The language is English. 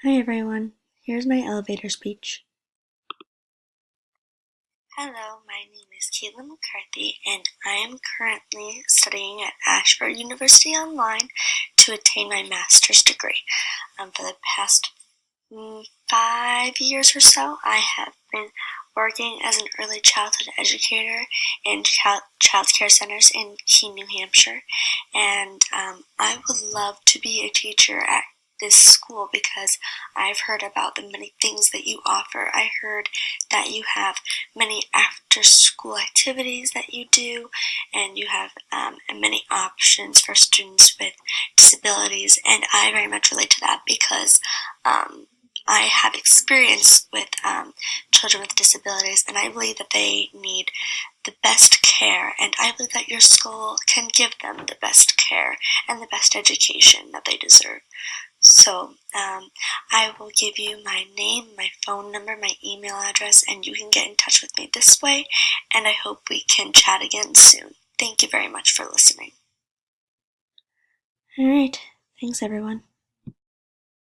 Hi everyone, here's my elevator speech. Hello, my name is Caitlin McCarthy and I am currently studying at Ashford University Online to attain my master's degree. For the past 5 years or so, I have been working as an early childhood educator in child care centers in Keene, New Hampshire, and I would love to be a teacher at this school because I've heard about the many things that you offer. I heard that you have many after school activities that you do, and you have many options for students with disabilities, and I very much relate to that because I have experience with children with disabilities, and I believe that they need the best care, and I believe that your school can give them the best care and the best education that they deserve. So I will give you my name, my phone number, my email address, and you can get in touch with me this way, and I hope we can chat again soon. Thank you very much for listening. All right. Thanks, everyone.